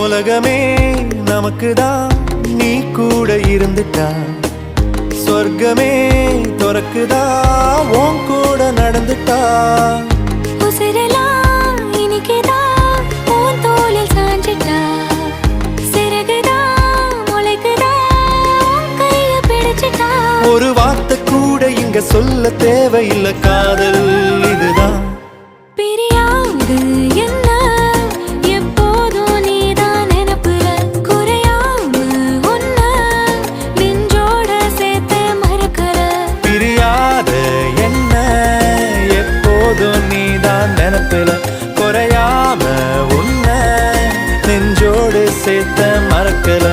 உலகமே நமக்குதான் நீ கூட இருந்துட்டா சொர்க்கமே துறக்குதா உன் கூட நடந்துட்டா உசிரெல்லாம் இனிக்குதான் உன் தோளில் சாஞ்சிட்டா சிறகுதான் முளைக்குதா உன் கைய பிடிச்சிட்டா ஒரு வார்த்தை கூட இங்க சொல்ல தேவையில்லை காதல் இதுதான் பிரியாது என்ன எப்போதும் நீதான் நினைப்புல குறையாம உன்ன நெஞ்சோட சேர்த்து மறக்கற பிரியாத என்ன எப்போதும் நீதான் நினைப்பில குறையாம உன்னை நெஞ்சோடு சேர்த்த மறக்கல